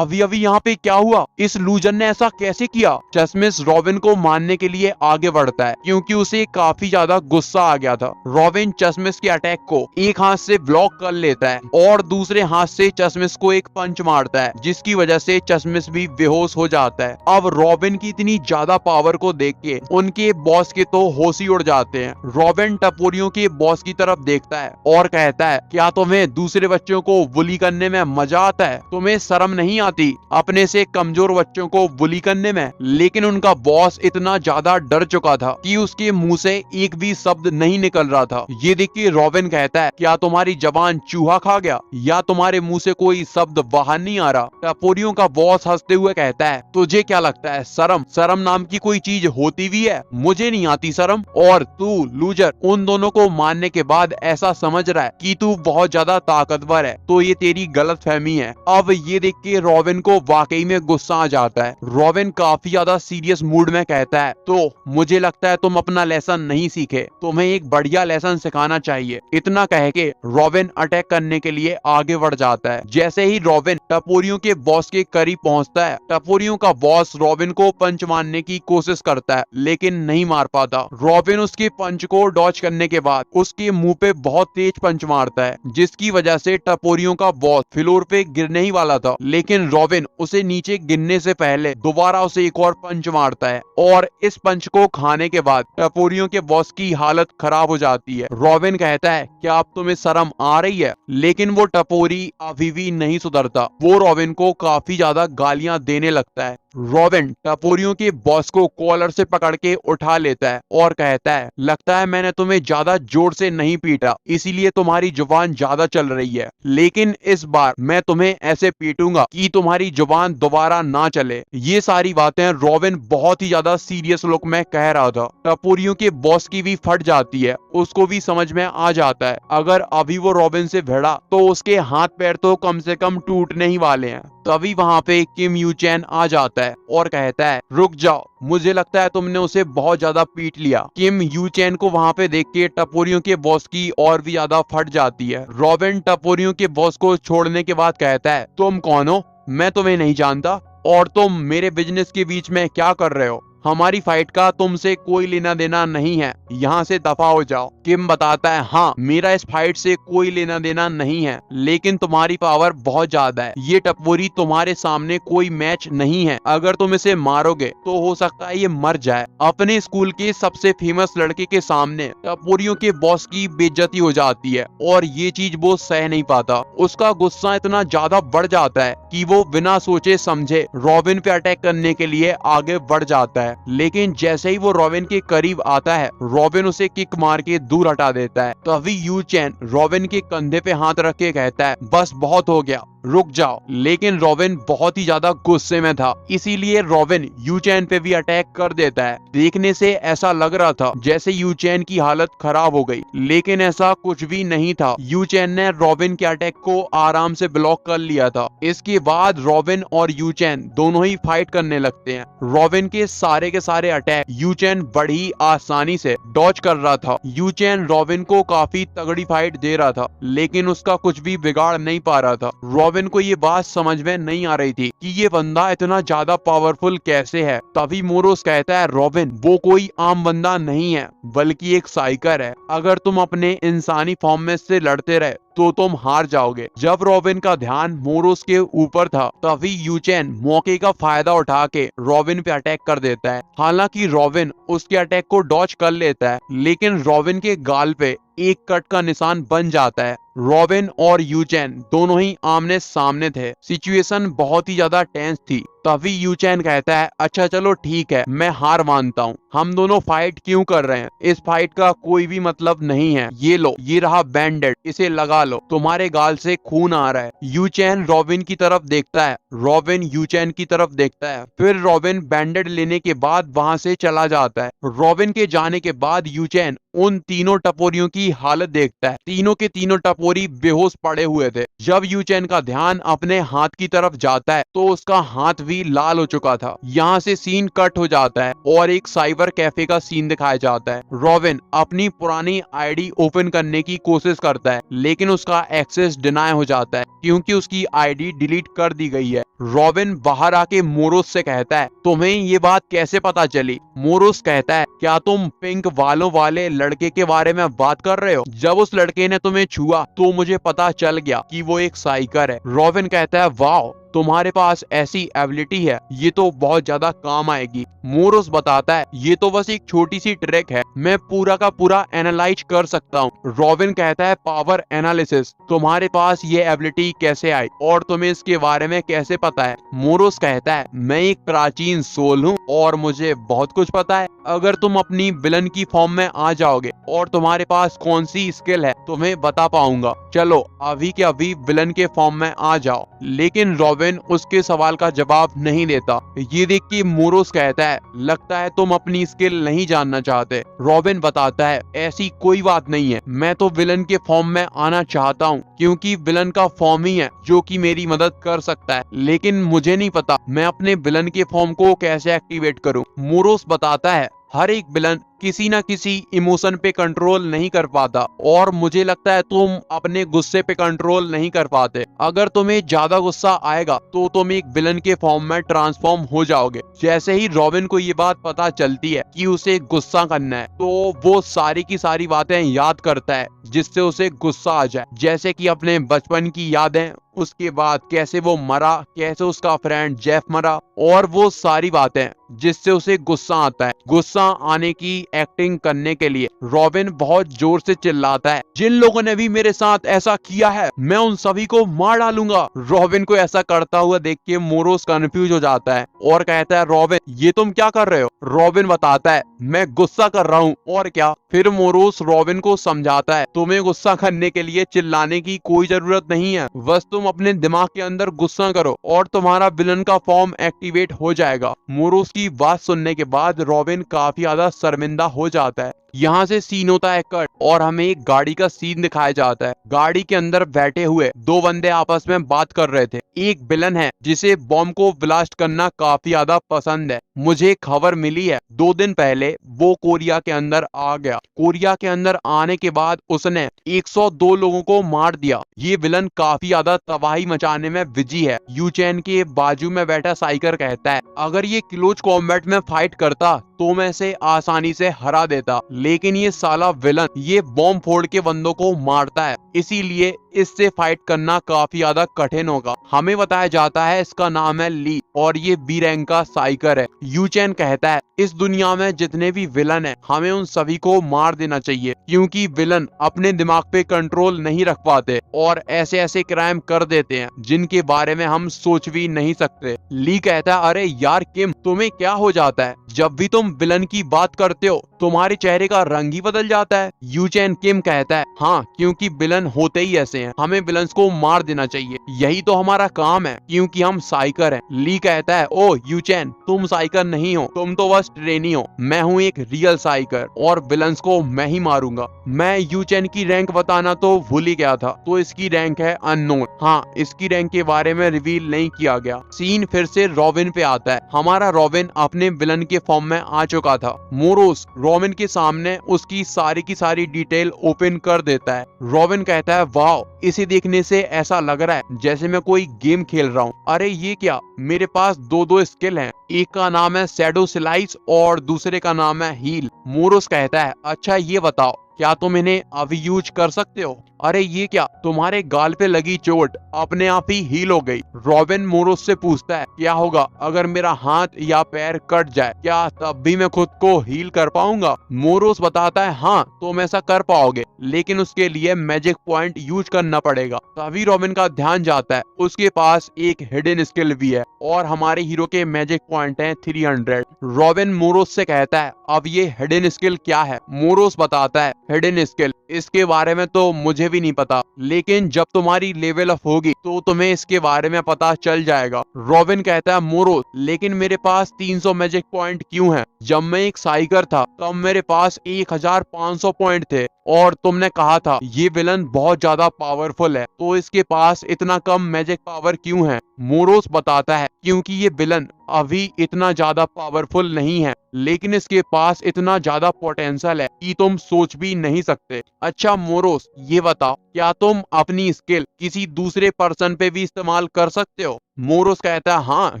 अभी यहाँ पे क्या हुआ, इस लूजर ने ऐसा कैसे किया। चश्मिश रॉबिन को मारने के लिए आगे बढ़ता है क्योंकि उसे काफी ज्यादा गुस्सा आ गया था। रॉबिन चश्मिश के अटैक को एक हाथ से ब्लॉक कर लेता है और दूसरे हाथ से चश्मिश को एक पंच मारता है, जिसकी वजह से चश्मिश भी बेहोश हो जाता है। अब रॉबिन की इतनी ज्यादा पावर को देख के उनके बॉस के तो होश ही उड़ जाते हैं। रॉबिन टपोरियों के बॉस की तरफ देखता है और कहता है, क्या तुम्हें दूसरे बच्चों को बुली करने में मजा आता है, तुम्हें शर्म नहीं आती अपने से कमजोर बच्चों को बुली करने में। लेकिन उनका बॉस इतना ज्यादा डर चुका था कि उसके मुंह से एक भी शब्द नहीं निकल रहा था। ये देख के रॉबिन कहता है, क्या तुम्हारी जबान चूहा खा गया या तुम्हारे मुंह से कोई शब्द बाहर नहीं आ रहा। टपोरियों का बॉस हंसते हुए कहता है, तुझे क्या लगता है शर्म नाम की कोई चीज होती भी है, मुझे नहीं आती शर्म। और तू लूजर उन दोनों को मारने के बाद ऐसा समझ रहा है कि तू बहुत ज्यादा ताकतवर है, तो ये तेरी गलतफहमी है। अब ये देख के रॉबिन को वाकई में गुस्सा आ जाता है। रॉबिन काफी ज्यादा सीरियस मूड में कहता है, तो मुझे लगता है तुम अपना लेसन नहीं सीखे, तुम्हें एक बढ़िया लेसन सिखाना चाहिए। इतना कह के रॉबिन अटैक करने के लिए आगे बढ़ जाता है। जैसे ही रॉबिन टपोरियों के बॉस के करीब पहुंचता है, टपोरियों का बॉस रॉबिन को पंच मारने की कोशिश करता है लेकिन नहीं मार पाता। रॉबिन उसके पंच को डॉच करने के बाद उसके मुंह पे बहुत तेज पंच मारता है, जिसकी वजह से टपोरियों का बॉस फ्लोर पे गिरने ही वाला था। लेकिन रॉबिन उसे नीचे गिरने से पहले दोबारा उसे एक और पंच मारता है और इस पंच को खाने के बाद टपोरियों के बॉस की हालत खराब हो जाती है। रॉबिन कहता है, क्या अब तुम्हें शर्म आ रही है। लेकिन वो टपोरी अभी भी नहीं सुधरता। वो रॉबिन को काफी ज्यादा गालियां देने लगता है। रॉबिन टपोरियों के बॉस को कॉलर से पकड़ के उठा लेता है और कहता है, लगता है मैंने तुम्हें ज्यादा जोर से नहीं पीटा, इसीलिए तुम्हारी जुबान ज्यादा चल रही है। लेकिन इस बार मैं तुम्हें ऐसे पीटूंगा कि तुम्हारी जुबान दोबारा ना चले। ये सारी बातें रॉबिन बहुत ही ज्यादा सीरियस लुक में कह रहा था। टपोरियों के बॉस की भी फट जाती है, उसको भी समझ में आ जाता है अगर अभी वो रॉबिन से भिड़ा तो उसके हाथ पैर तो कम से कम टूटने ही वाले हैं। तभी वहां पे किम यू चैन आ जाता है और कहता है, रुक जाओ, मुझे लगता है तुमने उसे बहुत ज्यादा पीट लिया। किम यू चैन को वहां पे देख के टपोरियों के बॉस की और भी ज्यादा फट जाती है। रॉबिन टपोरियों के बॉस को छोड़ने के बाद कहता है, तुम कौन हो, मैं तुम्हें नहीं जानता और तुम मेरे बिजनेस के बीच में क्या कर रहे हो। हमारी फाइट का तुमसे कोई लेना देना नहीं है, यहाँ से दफा हो जाओ। किम बताता है, हाँ मेरा इस फाइट से कोई लेना देना नहीं है, लेकिन तुम्हारी पावर बहुत ज्यादा है। ये टपोरी तुम्हारे सामने कोई मैच नहीं है, अगर तुम इसे मारोगे तो हो सकता है ये मर जाए। अपने स्कूल के सबसे फेमस लड़के के सामने टपोरियों के बॉस की बेइज्जती हो जाती है और ये चीज वो सह नहीं पाता। उसका गुस्सा इतना ज्यादा बढ़ जाता है कि वो बिना सोचे समझे रॉबिन पे अटैक करने के लिए आगे बढ़ जाता है। लेकिन जैसे ही वो रॉबिन के करीब आता है, रॉबिन उसे किक मार के दूर हटा देता है। तभी यू चैन रॉबिन के कंधे पे हाथ रख के कहता है, बस बहुत हो गया, रुक जाओ। लेकिन रॉबिन बहुत ही ज्यादा गुस्से में था, इसीलिए रॉबिन यू चैन पे भी अटैक कर देता है। देखने से ऐसा लग रहा था जैसे यू चैन की हालत खराब हो गई, लेकिन ऐसा कुछ भी नहीं था। यू चैन ने रॉबिन के अटैक को आराम से ब्लॉक कर लिया था। इसके बाद रॉबिन और यू चैन दोनों ही फाइट करने लगते हैं। रॉबिन के सारे अटैक यू चैन बड़ी आसानी से डॉज कर रहा था। यू चैन रॉबिन को काफी तगड़ी फाइट दे रहा था, लेकिन उसका कुछ भी बिगाड़ नहीं पा रहा था। रॉबिन को ये बात समझ में नहीं आ रही थी कि ये बंदा इतना ज्यादा पावरफुल कैसे है। तभी मोरोस कहता है, रॉबिन वो कोई आम बंदा नहीं है, बल्कि एक साइकर है। अगर तुम अपने इंसानी फॉर्म में से लड़ते रहे तो तुम हार जाओगे। जब रॉबिन का ध्यान मोरोस के ऊपर था, तभी यू चैन मौके का फायदा उठा के रॉबिन पे अटैक कर देता है। हालांकि रॉबिन उसके अटैक को डॉज कर लेता है, लेकिन रॉबिन के गाल पे एक कट का निशान बन जाता है। रॉबिन और यूचेन दोनों ही आमने सामने थे। सिचुएशन बहुत ही ज्यादा टेंस थी। तभी यूचेन कहता है, अच्छा चलो ठीक है, मैं हार मानता हूँ। हम दोनों फाइट क्यों कर रहे हैं? इस फाइट का कोई भी मतलब नहीं है। ये लो, ये रहा बैंडेड, इसे लगा लो, तुम्हारे गाल से खून आ रहा है। यूचेन रॉबिन की तरफ देखता है, रॉबिन यूचेन की तरफ देखता है। फिर रॉबिन बैंडेड लेने के बाद वहां से चला जाता है। रॉबिन के जाने के बाद यूचेन उन तीनों टपोरियों की हालत देखता है। तीनों के तीनों टपोरी बेहोश पड़े हुए थे। जब यूचेन का ध्यान अपने हाथ की तरफ जाता है तो उसका हाथ भी लाल हो चुका था। यहाँ से सीन कट हो जाता है और एक साइबर कैफे का सीन दिखाया जाता है। रॉबिन अपनी पुरानी आईडी ओपन करने की कोशिश करता है, लेकिन उसका एक्सेस डिनाई हो जाता है क्योंकि उसकी आईडी डिलीट कर दी गई है। रॉबिन बाहर आके मोरोस से कहता है, तुम्हें ये बात कैसे पता चली? मोरोस कहता है, क्या तुम पिंक वालों वाले लड़के के बारे में बात कर रहे हो? जब उस लड़के ने तुम्हें छुआ तो मुझे पता चल गया कि वो एक साइकर है। रॉबिन कहता है, वाह, तुम्हारे पास ऐसी एबिलिटी है, ये तो बहुत ज्यादा काम आएगी। मोरोस बताता है, ये तो बस एक छोटी सी ट्रिक है, मैं पूरा का पूरा एनालाइज कर सकता हूँ। रॉबिन कहता है, पावर एनालिसिस, तुम्हारे पास ये एबिलिटी कैसे आई और तुम्हें इसके बारे में कैसे पता है? मोरोस कहता है, मैं एक प्राचीन सोल हूँ और मुझे बहुत कुछ पता है। अगर तुम अपनी विलन की फॉर्म में आ जाओगे और तुम्हारे पास कौन सी स्किल है, तुम्हें बता पाऊंगा। चलो अभी के अभी विलन के फॉर्म में आ जाओ। लेकिन रॉबिन उसके सवाल का जवाब नहीं देता। ये देख के मोरोस कहता है, लगता है तुम अपनी स्किल नहीं जानना चाहते। रॉबिन बताता है, ऐसी कोई बात नहीं है, मैं तो विलन के फॉर्म में आना चाहता हूँ क्योंकि विलन का फॉर्म ही है जो कि मेरी मदद कर सकता है, लेकिन मुझे नहीं पता मैं अपने विलन के फॉर्म को कैसे एक्टिवेट करूँ। मोरोस बताता है, हर एक विलन किसी ना किसी इमोशन पे कंट्रोल नहीं कर पाता और मुझे लगता है तुम अपने गुस्से पे कंट्रोल नहीं कर पाते। अगर तुम्हें ज्यादा गुस्सा आएगा तो तुम एक विलन के फॉर्म में ट्रांसफॉर्म हो जाओगे। जैसे ही रॉबिन को ये बात पता चलती है कि उसे गुस्सा करना है तो वो सारी की सारी बातें याद करता है जिससे उसे गुस्सा आ जाए, जैसे कि अपने बचपन की यादें, उसके बाद कैसे वो मरा, कैसे उसका फ्रेंड जेफ मरा और वो सारी बातें जिससे उसे गुस्सा आता है। गुस्सा आने की एक्टिंग करने के लिए रॉबिन बहुत जोर से चिल्लाता है, जिन लोगों ने भी मेरे साथ ऐसा किया है मैं उन सभी को मार डालूंगा। रॉबिन को ऐसा करता हुआ देख के मोरोस कंफ्यूज हो जाता है और कहता है, रॉबिन ये तुम क्या कर रहे हो? रॉबिन बताता है, मैं गुस्सा कर रहा हूँ और क्या। फिर मोरोस रॉबिन को समझाता है, तुम्हें गुस्सा करने के लिए चिल्लाने की कोई जरूरत नहीं है, बस तुम अपने दिमाग के अंदर गुस्सा करो और तुम्हारा विलन का फॉर्म एक्टिवेट हो जाएगा। मोरोस की बात सुनने के बाद रॉबिन काफी ज्यादा शर्मिंदा हो जाता है। यहाँ से सीन होता है कट और हमें एक गाड़ी का सीन दिखाया जाता है। गाड़ी के अंदर बैठे हुए दो बंदे आपस में बात कर रहे थे। एक विलन है जिसे बॉम्ब को ब्लास्ट करना काफी ज्यादा पसंद है। मुझे खबर मिली है 2 दिन पहले वो कोरिया के अंदर आ गया। कोरिया के अंदर आने के बाद उसने 102 लोगों को मार दिया। ये विलन काफी ज्यादा तबाही मचाने में बिजी है। यूचेन के बाजू में बैठा साइकर कहता है, अगर ये क्लोज कॉम्बैट में फाइट करता तो मैं इसे आसानी से हरा देता, लेकिन ये साला विलन ये बॉम्ब फोड़ के बंदों को मारता है, इसीलिए इससे फाइट करना काफी ज्यादा कठिन होगा। हमें बताया जाता है इसका नाम है ली और ये बी रैंक का साइकर है। यूचेन कहता है, इस दुनिया में जितने भी विलन हैं हमें उन सभी को मार देना चाहिए क्योंकि विलन अपने दिमाग पे कंट्रोल नहीं रख पाते और ऐसे ऐसे क्राइम कर देते हैं जिनके बारे में हम सोच भी नहीं सकते। ली कहता है, अरे यार किम, तुम्हें क्या हो जाता है? जब भी तुम विलन की बात करते हो तुम्हारे चेहरे का रंग ही बदल जाता है। यूचेन किम कहता है, हाँ क्योंकि विलन होते ही ऐसे हैं, हमें विलन्स को मार देना चाहिए, यही तो हमारा काम है क्योंकि हम साइकर हैं। ली कहता है, ओ यूचेन, तुम साइकर नहीं हो, तुम तो बस ट्रेनी हो, मैं हूँ एक रियल साइकर और विलन्स को मैं ही मारूंगा। मैं यूचेन की रैंक बताना तो भूल ही गया था, तो इसकी रैंक है अननोन। हाँ, इसकी रैंक के बारे में रिवील नहीं किया गया। सीन फिर से रॉबिन पे आता है। हमारा रॉबिन अपने विलन के फॉर्म में आ चुका था। मोरोस रॉबिन के सामने उसकी सारी की सारी डिटेल ओपन कर देता है। रॉबिन कहता है, वाह, इसे देखने से ऐसा लग रहा है जैसे मैं कोई गेम खेल रहा हूँ। अरे ये क्या, मेरे पास दो स्किल हैं, एक का नाम है शैडो स्लाइस और दूसरे का नाम है हील। मोरोस कहता है, अच्छा ये बताओ क्या तुम इन्हें अभी यूज कर सकते हो? अरे ये क्या, तुम्हारे गाल पे लगी चोट अपने आप ही हील हो गई। रॉबिन मोरोस से पूछता है क्या होगा अगर मेरा हाथ या पैर कट जाए, क्या तब भी मैं खुद को हील कर पाऊंगा? मोरोस बताता है हाँ तुम ऐसा कर पाओगे, लेकिन उसके लिए मैजिक पॉइंट यूज करना पड़ेगा। तभी रॉबिन का ध्यान जाता है उसके पास एक हिडन स्किल भी है और हमारे हीरो के मैजिक पॉइंट हैं 300। रॉबिन मोरोस से कहता है अब ये हिडन स्किल क्या है? मोरोस बताता है हिडन स्किल, इसके बारे में तो मुझे भी नहीं पता, लेकिन जब तुम्हारी लेवल अप होगी तो तुम्हें इसके बारे में पता चल जाएगा। रॉबिन कहता है मोरोस लेकिन मेरे पास 300 मैजिक पॉइंट क्यों हैं? जब मैं एक साइकर था तब मेरे पास 1500 पॉइंट थे और तुमने कहा था ये विलन बहुत ज्यादा पावरफुल है, तो इसके पास इतना कम मैजिक पावर क्यों है? मोरोस बताता है क्योंकि ये विलन अभी इतना ज्यादा पावरफुल नहीं है, लेकिन इसके पास इतना ज्यादा पोटेंशियल है कि तुम सोच भी नहीं सकते। अच्छा मोरोस ये बताओ क्या तुम अपनी स्किल किसी दूसरे पर्सन पे भी इस्तेमाल कर सकते हो? मोरोस कहता है हाँ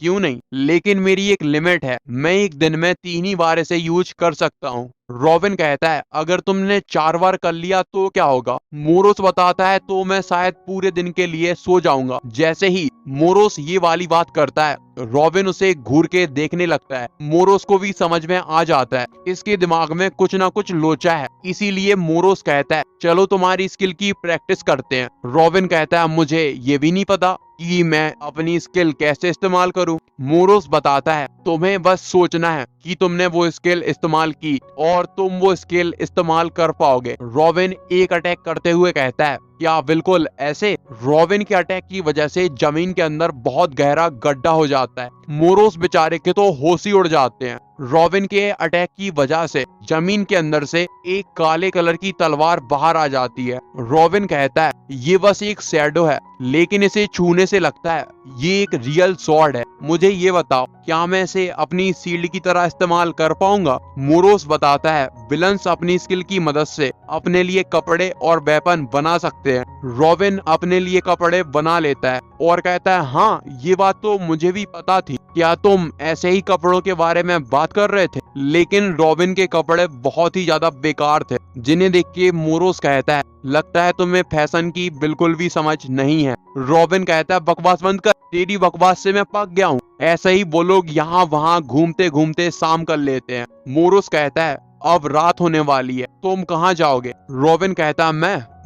क्यों नहीं, लेकिन मेरी एक लिमिट है, मैं एक दिन में 3 ही बार इसे यूज कर सकता हूँ। रॉबिन कहता है अगर तुमने 4 बार कर लिया तो क्या होगा? मोरोस बताता है तो मैं शायद पूरे दिन के लिए सो जाऊंगा। जैसे ही मोरोस ये वाली बात करता है रॉबिन उसे घूर के देखने लगता है। मोरोस को भी समझ में आ जाता है इसके दिमाग में कुछ ना कुछ लोचा है, इसीलिए मोरोस कहता है चलो तुम्हारी स्किल की प्रैक्टिस करते हैं। रॉबिन कहता है मुझे ये भी नहीं पता कि मैं अपनी स्किल कैसे इस्तेमाल करूं। मोरोस बताता है तुम्हें बस सोचना है कि तुमने वो स्किल इस्तेमाल की और तुम वो स्किल इस्तेमाल कर पाओगे। रॉबिन एक अटैक करते हुए कहता है क्या बिल्कुल ऐसे? रॉबिन के अटैक की वजह से जमीन के अंदर बहुत गहरा गड्ढा हो जाता है। मोरोस बेचारे के तो होश ही उड़ जाते हैं। रॉबिन के अटैक की वजह से जमीन के अंदर से एक काले कलर की तलवार बाहर आ जाती है। रॉबिन कहता है ये बस एक शैडो है, लेकिन इसे छूने से लगता है ये एक रियल स्वॉर्ड है। मुझे ये बताओ क्या मैं इसे अपनी शील्ड की तरह इस्तेमाल कर पाऊंगा? मोरोस बताता है विलन्स अपनी स्किल की मदद से अपने लिए कपड़े और वेपन बना सकते हैं। रॉबिन अपने लिए कपड़े बना लेता है और कहता है हाँ ये बात तो मुझे भी पता थी, क्या तुम ऐसे ही कपड़ों के बारे में बात कर रहे थे? लेकिन रॉबिन के कपड़े बहुत ही ज्यादा बेकार थे, जिन्हें देख के मोरोस कहता है लगता है तुम्हें फैशन की बिल्कुल भी समझ नहीं है। रॉबिन कहता है बकवास बंद कर, तेरी बकवास से मैं पक गया हूँ। ऐसे ही वो लोग यहाँ वहाँ घूमते घूमते शाम कर लेते हैं। मोरोस कहता है अब रात होने वाली है, तुम कहाँ जाओगे? रॉबिन कहता है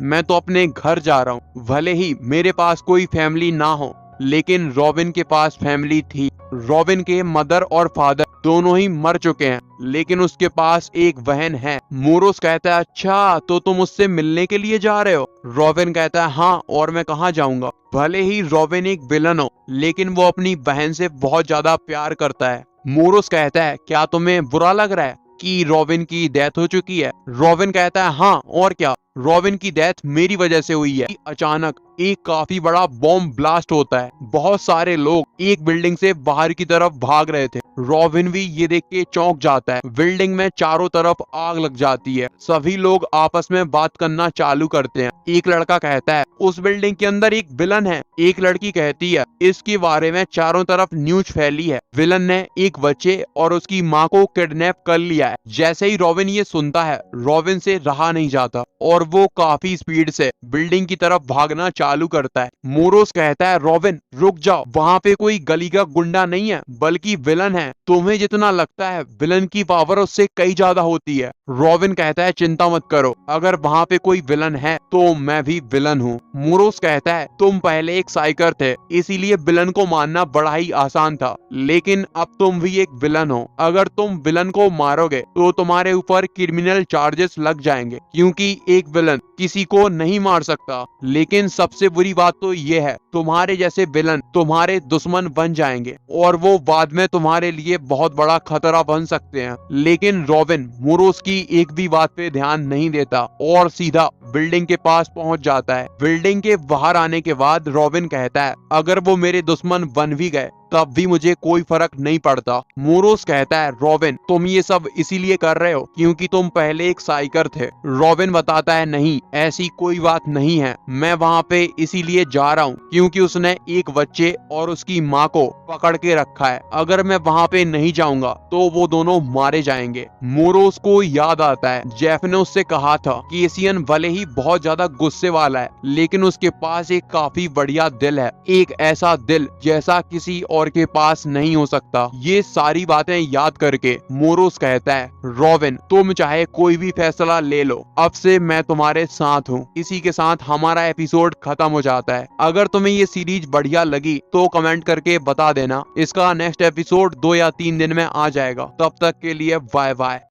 मैं तो अपने घर जा रहा हूँ। भले ही मेरे पास कोई फैमिली ना हो, लेकिन रॉबिन के पास फैमिली थी। रॉबिन के मदर और फादर दोनों ही मर चुके हैं, लेकिन उसके पास एक बहन है। मोरोस कहता है अच्छा तो तुम उससे मिलने के लिए जा रहे हो? रॉबिन कहता है हाँ, और मैं कहाँ जाऊंगा। भले ही रॉबिन एक विलन हो, लेकिन वो अपनी बहन से बहुत ज्यादा प्यार करता है। मोरोस कहता है क्या तुम्हें बुरा लग रहा है कि रॉबिन की डेथ हो चुकी है? रॉबिन कहता है हाँ और क्या, रॉबिन की डेथ मेरी वजह से हुई है। अचानक एक काफी बड़ा बॉम्ब ब्लास्ट होता है, बहुत सारे लोग एक बिल्डिंग से बाहर की तरफ भाग रहे थे। रॉबिन भी ये देख के चौंक जाता है। बिल्डिंग में चारों तरफ आग लग जाती है, सभी लोग आपस में बात करना चालू करते हैं। एक लड़का कहता है उस बिल्डिंग के अंदर एक विलन है। एक लड़की कहती है इसके बारे में चारों तरफ न्यूज फैली है, विलन ने एक बच्चे और उसकी माँ को किडनैप कर लिया है। जैसे ही रॉबिन ये सुनता है रॉबिन से रहा नहीं जाता और वो काफी स्पीड से बिल्डिंग की तरफ भागना चालू करता है। मोरोस कहता है रॉबिन रुक जाओ, वहाँ पे कोई गली का गुंडा नहीं है बल्कि विलन है, तुम्हें जितना लगता है विलन की पावर उससे कई ज्यादा होती है। रॉबिन कहता है चिंता मत करो, अगर वहाँ पे कोई विलन है तो मैं भी विलन हूँ। मोरोस कहता है तुम पहले एक साइकर थे, इसीलिए विलन को मारना बड़ा ही आसान था, लेकिन अब तुम भी एक विलन हो। अगर तुम विलन को मारोगे तो तुम्हारे ऊपर क्रिमिनल चार्जेस लग जाएंगे, क्योंकि एक विलन किसी को नहीं मार सकता। लेकिन सबसे बुरी बात तो ये है तुम्हारे जैसे विलन तुम्हारे दुश्मन बन जाएंगे और वो बाद में तुम्हारे लिए बहुत बड़ा खतरा बन सकते हैं। लेकिन रॉबिन मोरोस की एक भी बात पे ध्यान नहीं देता और सीधा बिल्डिंग के पास पहुंच जाता है। बिल्डिंग के बाहर आने के बाद रॉबिन कहता है अगर वो मेरे दुश्मन बन भी गए तब भी मुझे कोई फर्क नहीं पड़ता। मोरोस कहता है रॉबिन तुम ये सब इसीलिए कर रहे हो क्योंकि तुम पहले एक साइकर थे। रॉबिन बताता है नहीं ऐसी कोई बात नहीं है, मैं वहाँ पे इसीलिए जा रहा हूँ क्योंकि उसने एक बच्चे और उसकी माँ को पकड़ के रखा है। अगर मैं वहाँ पे नहीं जाऊंगा तो वो दोनों मारे जाएंगे। मोरोस को याद आता है जेफ ने उससे कहा था कि एशियन भले ही बहुत ज्यादा गुस्से वाला है लेकिन उसके पास एक काफी बढ़िया दिल है, एक ऐसा दिल जैसा किसी और के पास नहीं हो सकता। ये सारी बातें याद करके मोरोस कहता है रॉबिन तुम चाहे कोई भी फैसला ले लो, अब से मैं तुम्हारे साथ हूँ। इसी के साथ हमारा एपिसोड खत्म हो जाता है। अगर तुम्हें ये सीरीज बढ़िया लगी तो कमेंट करके बता देना। इसका नेक्स्ट एपिसोड 2 या 3 दिन में आ जाएगा। तब तक के लिए बाय बाय।